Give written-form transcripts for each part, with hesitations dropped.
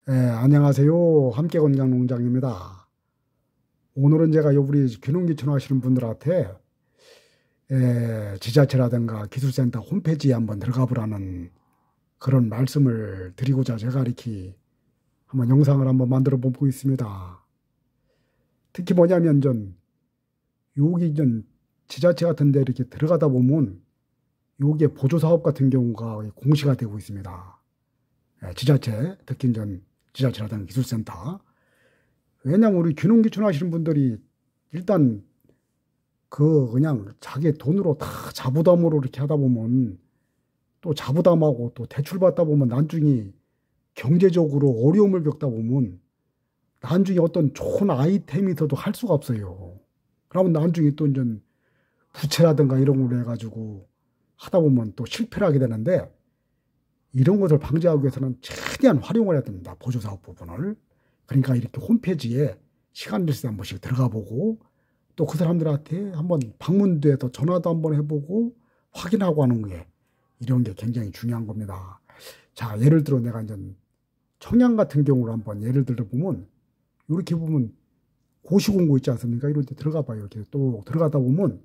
안녕하세요. 함께 건강농장입니다. 오늘은 제가 우리 귀농귀촌 하시는 분들한테 지자체라든가 기술센터 홈페이지에 한번 들어가 보라는 그런 말씀을 드리고자 제가 이렇게 한번 영상을 한번 만들어 보고 있습니다. 특히 뭐냐면 여기 지자체 같은 데 이렇게 들어가다 보면 여기에 보조사업 같은 경우가 공시가 되고 있습니다. 지자체, 특히 지자체라든가 기술센터. 왜냐면 우리 귀농귀촌 하시는 분들이 일단 그냥 자기 돈으로 다 자부담으로 이렇게 하다 보면 또 자부담하고 또 대출받다 보면 나중에 경제적으로 어려움을 겪다 보면 나중에 어떤 좋은 아이템이 있어도 할 수가 없어요. 그러면 나중에 또 부채라든가 이런 걸로 해가지고 하다 보면 또 실패를 하게 되는데 이런 것을 방지하기 위해서는 최대한 활용을 해야 됩니다. 보조사업 부분을. 그러니까 이렇게 홈페이지에 시간 될 때 한 번씩 들어가 보고 또 그 사람들한테 한번 방문도 해서 전화도 한번 해보고 확인하고 하는 게 이런 게 굉장히 중요한 겁니다. 자, 예를 들어 내가 청양 같은 경우를 한번 예를 들어 보면 이렇게 보면 고시공고 있지 않습니까? 이런 데 들어가 봐요. 이렇게 또 들어가다 보면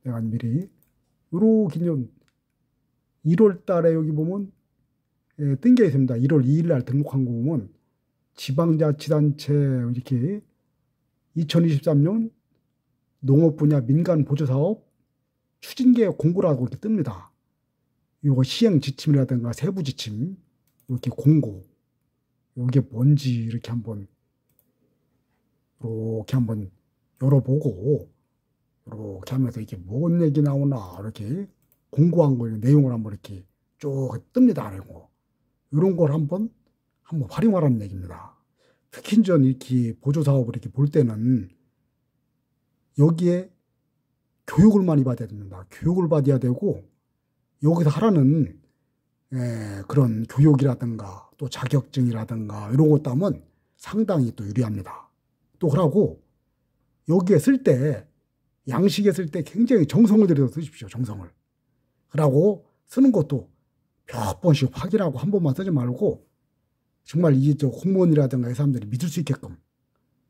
내가 미리 이렇게 1월 달에 여기 보면 뜬 게 있습니다. 1월 2일 날 등록한 거 보면 지방자치단체 이렇게 2023년 농업 분야 민간 보조사업 추진계획 공고라고 이렇게 뜹니다. 이거 시행 지침이라든가 세부 지침 이렇게 공고 이게 뭔지 이렇게 한번 열어보고 이렇게 하면서 이게 뭔 얘기 나오나 이렇게 공고한 거 내용을 한번 이렇게 쭉 뜹니다. 이런 걸 한번 활용하라는 얘기입니다. 특히 이렇게 보조사업을 이렇게 볼 때는 여기에 교육을 많이 받아야 됩니다. 교육을 받아야 되고 여기서 하라는 그런 교육이라든가 또 자격증이라든가 이런 것 따면 상당히 또 유리합니다. 또 그러고 여기에 쓸 때 양식에 쓸 때 굉장히 정성을 들여서 쓰십시오. 정성을. 그러고 쓰는 것도 몇 번씩 확인하고 한 번만 쓰지 말고 정말 이게 공무원이라든가 이 사람들이 믿을 수 있게끔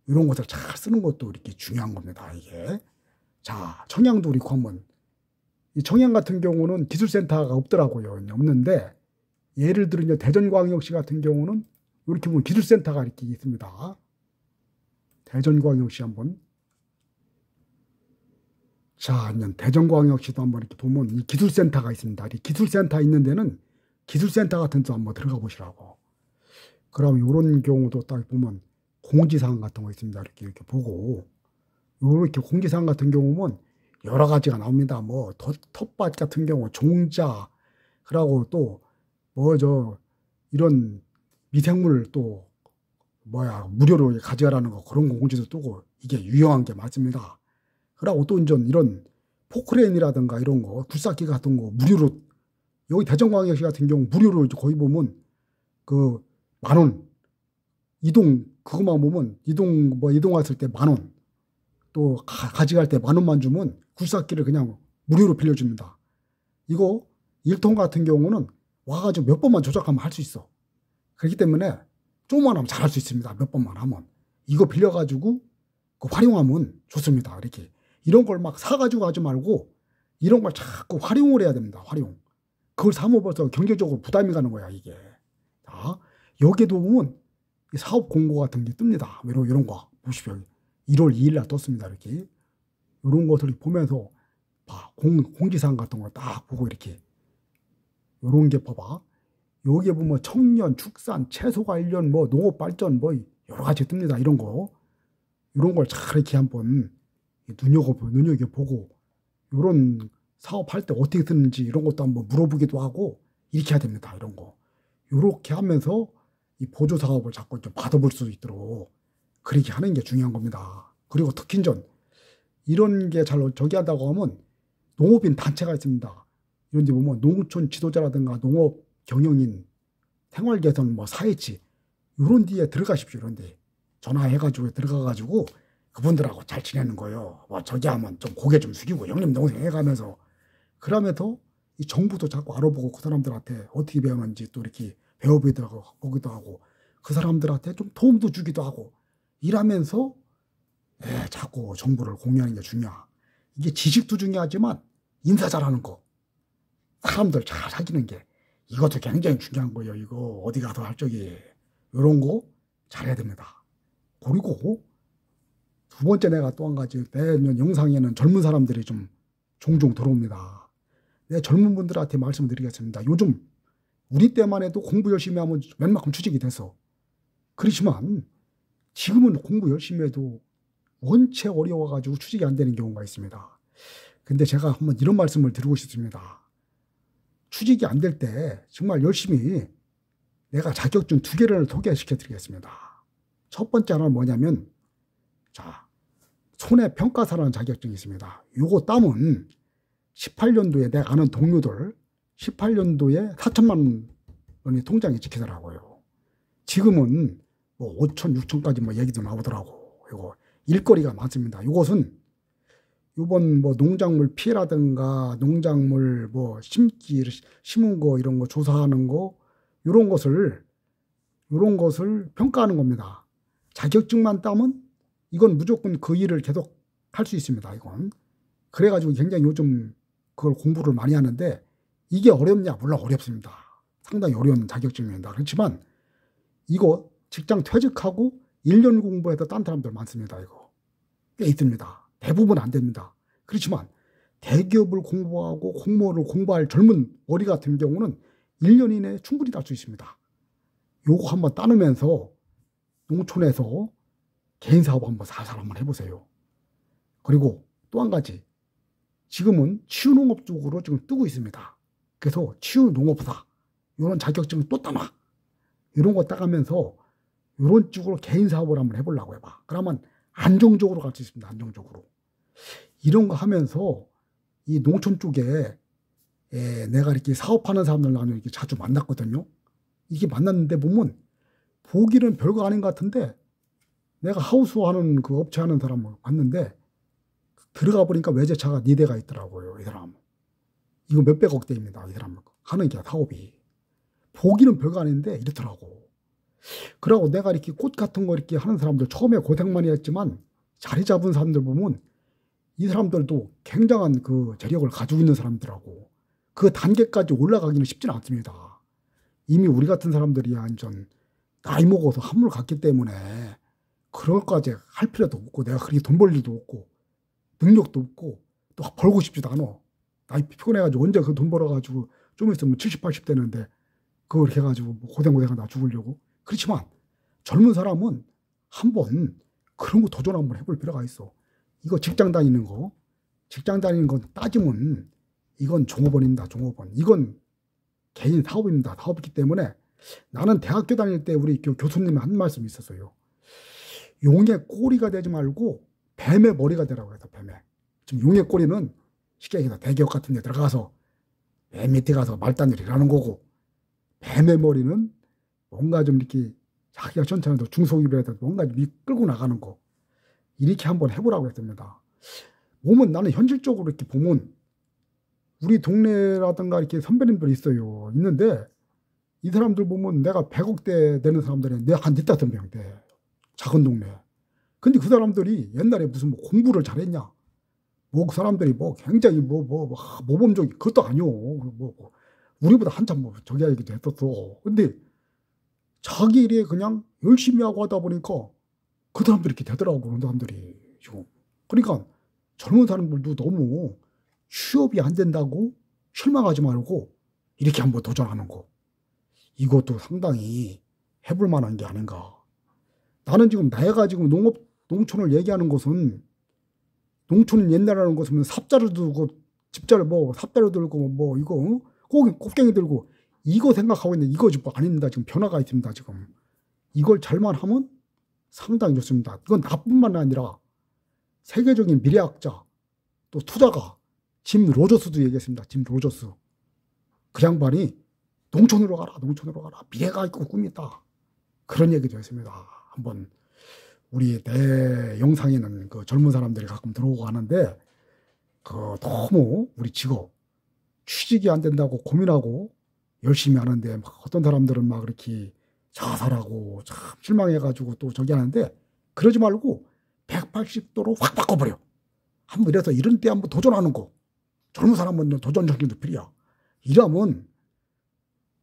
이런 것을 잘 쓰는 것도 이렇게 중요한 겁니다. 이게. 자, 청양도 그렇고 한번 이 청양 같은 경우는 기술센터가 없더라고요. 없는데 예를 들어 대전광역시 같은 경우는 이렇게 보면 기술센터가 이렇게 있습니다. 대전광역시 한번 자, 대전광역시도 한번 이렇게 보면 이 기술센터가 있습니다. 이 기술센터 있는 데는 기술센터 같은 데 한번 들어가 보시라고. 그럼 이런 경우도 딱 보면 공지사항 같은 거 있습니다. 이렇게 보고 이렇게 공지사항 같은 경우는 여러 가지가 나옵니다. 뭐 텃밭 같은 경우 종자 그러고 또 이런 미생물 또 무료로 가져가라는 거 그런 거 공지도 뜨고 이게 유용한 게 맞습니다. 그러고 또 이런 포크레인이라든가 이런 거 굴삭기 같은 거 무료로 여기 대전광역시 같은 경우 무료로 거의 보면 그 10,000원 그것만 보면 이동했을 때 10,000원 또 가져갈 때 10,000원만 주면 굴삭기를 그냥 무료로 빌려줍니다. 이거 1톤 같은 경우는 와가지고 몇 번만 조작하면 할 수 있어. 그렇기 때문에 조금만 하면 잘할 수 있습니다. 몇 번만 하면. 이거 빌려가지고 활용하면 좋습니다. 이렇게. 이런 걸 막 사가지고 하지 말고 이런 걸 자꾸 활용을 해야 됩니다. 활용. 그걸 사면 벌써 경제적으로 부담이 가는 거야, 이게. 자, 여기에도 보면 사업 공고 같은 게 뜹니다. 이런 거 보십시오. 1월 2일 날 떴습니다. 이렇게. 이런 것을 보면서 공지사항 같은 거 딱 보고 이렇게. 이런 게 봐봐. 여기에 보면 청년, 축산, 채소 관련 농업 발전 여러 가지 뜹니다. 이런 걸 잘 이렇게 한번 눈여겨보고 이런 사업할 때 어떻게 쓰는지 이런 것도 한번 물어보기도 하고 이렇게 해야 됩니다. 이런 거. 이렇게 하면서 이 보조사업을 자꾸 좀 받아볼 수 있도록 그렇게 하는 게 중요한 겁니다. 그리고 특히 이런 게 잘 저기 한다고 하면 농업인 단체가 있습니다. 이런 데 보면 농촌 지도자라든가 농업 경영인 생활개선 사회치 이런 데에 들어가십시오. 이런 데 전화해가지고 들어가가지고 그분들하고 잘 지내는 거예요. 저기 하면 좀 고개 좀 숙이고 형님 동생 해가면서 그러면서 이 정부도 자꾸 알아보고 그 사람들한테 어떻게 배우는지 또 이렇게 배워보기도 하고 그 사람들한테 좀 도움도 주기도 하고 일하면서 자꾸 정보를 공유하는 게 중요하. 이게 지식도 중요하지만 인사 잘하는 거, 사람들 잘 사귀는 게 이것도 굉장히 중요한 거예요. 이거 어디 가서 할 적이 이런 거 잘해야 됩니다. 그리고 두 번째 내가 또 한 가지 내 영상에는 젊은 사람들이 좀 종종 들어옵니다. 내 젊은 분들한테 말씀드리겠습니다. 요즘 우리 때만 해도 공부 열심히 하면 웬만큼 취직이 돼서 그렇지만 지금은 공부 열심히 해도 원체 어려워가지고 취직이 안 되는 경우가 있습니다. 근데 제가 한번 이런 말씀을 드리고 싶습니다. 취직이 안 될 때 정말 열심히 내가 자격증 2개를 소개시켜 드리겠습니다. 첫 번째 하나는 뭐냐면 자, 손해평가사라는 자격증이 있습니다. 요거 따면 18년도에 내가 아는 동료들 18년도에 4천만 원이 통장에 찍히더라고요. 지금은 뭐 5천, 6천까지 뭐 얘기도 나오더라고. 이거 일거리가 많습니다. 이것은 이번 뭐 농작물 피해라든가 농작물 뭐 심은 거 이런 거 조사하는 거 이런 것을 평가하는 겁니다. 자격증만 따면 이건 무조건 그 일을 계속 할 수 있습니다. 이건 그래가지고 굉장히 요즘 그걸 공부를 많이 하는데 이게 어렵냐? 물론 어렵습니다. 상당히 어려운 자격증입니다. 그렇지만 이거 직장 퇴직하고 1년 공부해도 딴 사람들 많습니다. 이거 꽤 있습니다. 대부분 안 됩니다. 그렇지만 대기업을 공부하고 공무원을 공부할 젊은 머리 같은 경우는 1년 이내에 충분히 딸 수 있습니다. 요거 한번 따놓으면서 농촌에서 개인 사업 한번 살살 한번 해보세요. 그리고 또 한 가지 지금은 치유농업 쪽으로 지금 뜨고 있습니다. 그래서 치유농업사 이런 자격증을 또 따놔. 이런 거 따가면서 이런 쪽으로 개인 사업을 한번 해보려고 해봐. 그러면 안정적으로 갈 수 있습니다. 안정적으로. 이런 거 하면서 이 농촌 쪽에 내가 이렇게 사업하는 사람들 나는 이렇게 자주 만났거든요. 이게 만났는데 보면 보기는 별거 아닌 것 같은데 내가 하우스 하는 그 업체 하는 사람을 봤는데 들어가 보니까 외제차가 4대가 있더라고요. 이 사람. 이거 몇백억대입니다. 이 사람 하는 게 사업이. 보기는 별거 아닌데 이렇더라고. 그러고 내가 이렇게 꽃 같은 거 이렇게 하는 사람들 처음에 고생 많이 했지만 자리 잡은 사람들 보면 이 사람들도 굉장한 그 재력을 가지고 있는 사람들하고 그 단계까지 올라가기는 쉽지는 않습니다. 이미 우리 같은 사람들이 완전 나이 먹어서 한물 갔기 때문에 그런 것까지 할 필요도 없고 내가 그렇게 돈 벌 일도 없고 능력도 없고 또 벌고 싶지도 않아. 나이 피곤해가지고 언제 그 돈 벌어가지고 좀 있으면 70, 80 되는데 그걸 해가지고 고생하다 죽으려고. 그렇지만 젊은 사람은 한번 그런 거 도전 한번 해볼 필요가 있어. 이거 직장 다니는 거 따지면 이건 종업원입니다. 종업원. 이건 개인 사업입니다. 사업이기 때문에 나는 대학교 다닐 때 우리 교수님이 한 말씀이 있었어요. 용의 꼬리가 되지 말고 뱀의 머리가 되라고 해서 뱀의. 지금 용의 꼬리는 쉽게 얘기해서 대기업 같은 데 들어가서 맨 밑에 가서 말단을 일하는 거고 뱀의 머리는 뭔가 좀 이렇게 자기가 천천히도 중소기업이라도 뭔가 좀 끌고 나가는 거. 이렇게 한번 해보라고 했습니다. 보면 나는 현실적으로 이렇게 보면 우리 동네라든가 이렇게 선배님들이 있어요. 있는데 이 사람들 보면 내가 100억대 되는 사람들이 내가 한 4-5명 돼. 작은 동네. 근데 그 사람들이 옛날에 무슨 뭐 공부를 잘했냐. 뭐 그 사람들이 뭐 굉장히 모범적이 그것도 아니오. 우리보다 한참 저기 하기도 했었어. 근데 자기 일에 그냥 열심히 하고 하다 보니까 그 사람들이 이렇게 되더라고. 그런 사람들이 지금. 그러니까 젊은 사람들도 너무 취업이 안 된다고 실망하지 말고 이렇게 한번 도전하는 거. 이것도 상당히 해볼 만한 게 아닌가. 나는 지금 내가 지금 농촌을 얘기하는 것은 농촌은 옛날에는 것은 삽자루 들고 집자를 삽자루 들고 이거 꽃갱이 들고 이거 생각하고 있는데 이거 지금 아닙니다. 지금 변화가 있습니다. 지금 이걸 잘만 하면 상당히 좋습니다. 이건 나뿐만 아니라 세계적인 미래학자 또 투자가 짐 로저스도 얘기했습니다. 짐 로저스. 그 양반이 농촌으로 가라. 미래가 있고 꿈이 있다. 그런 얘기도 했습니다. 한번 우리 내 영상에는 그 젊은 사람들이 가끔 들어오고 하는데 그 너무 우리 직업 취직이 안 된다고 고민하고 열심히 하는데 막 어떤 사람들은 막 이렇게 자살하고 참 실망해가지고 또 저기 하는데, 그러지 말고 180도로 확 바꿔버려. 한번 이래서 이런 때 한번 도전하는 거. 젊은 사람은 도전적인 필이야. 이러면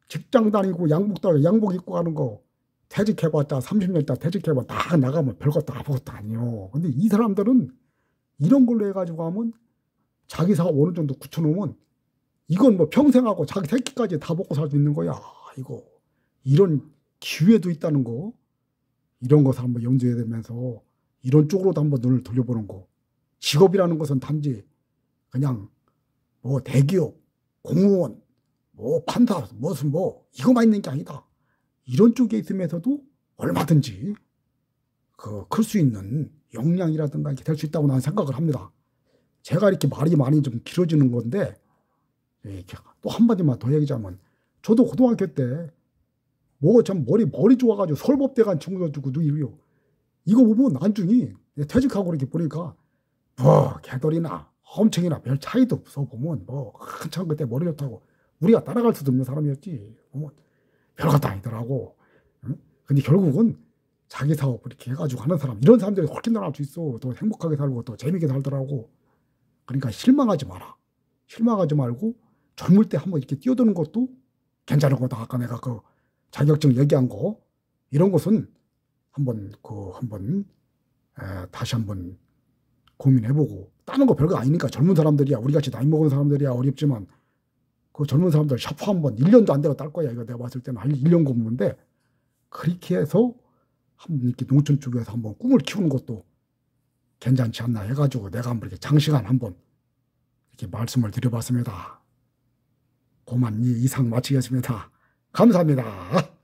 직장 다니고 양복 입고 가는 거 퇴직해봤자 30년 있다 퇴직해봐 딱 나가면 별것도 아무것도 아니요. 근데 이 사람들은 이런 걸로 해가지고 하면 자기 사업 어느 정도 굳혀놓으면 이건 뭐 평생하고 자기 새끼까지 다 먹고 살 수 있는 거야. 이거 이런 기회도 있다는 거, 이런 것을 한번 염두에 두면서 이런 쪽으로도 한번 눈을 돌려보는 거. 직업이라는 것은 단지 그냥 뭐 대기업, 공무원, 뭐 판사, 무슨 뭐 이거만 있는 게 아니다. 이런 쪽에 있으면서도 얼마든지 클 수 있는 역량이라든가 이렇게 될 수 있다고 나는 생각을 합니다. 제가 이렇게 말이 많이 좀 길어지는 건데, 또 한마디만 더 얘기하자면, 저도 고등학교 때 뭐 참 머리 좋아가지고 서울법대 간 친구들도 이래요. 이거 보면 나중에 퇴직하고 이렇게 보니까 뭐 개돌이나 엄청이나 별 차이도 없어. 보면 뭐 한참 그때 머리 좋다고 우리가 따라갈 수도 없는 사람이었지. 보면 별것도 아니더라고. 응? 근데 결국은 자기 사업 이렇게 해가지고 하는 사람, 이런 사람들이 훨씬 더 나을 수 있어. 더 행복하게 살고 더 재밌게 살더라고. 그러니까 실망하지 마라. 실망하지 말고 젊을 때 한번 이렇게 뛰어드는 것도 괜찮은 거다. 아까 내가 그 자격증 얘기한 거, 이런 것은 한번 다시 한번 고민해보고, 다른 거 별거 아니니까. 젊은 사람들이야, 우리같이 나이 먹은 사람들이야 어렵지만 그 젊은 사람들 샤프 한번 1년도 안 되고 딸 거야. 이거 내가 봤을 때는 1년 공부인데, 그렇게 해서 한번 이렇게 농촌 쪽에서 한번 꿈을 키우는 것도 괜찮지 않나 해가지고 내가 한번 이렇게 장시간 한번 이렇게 말씀을 드려봤습니다. 그만 이상 마치겠습니다. 감사합니다.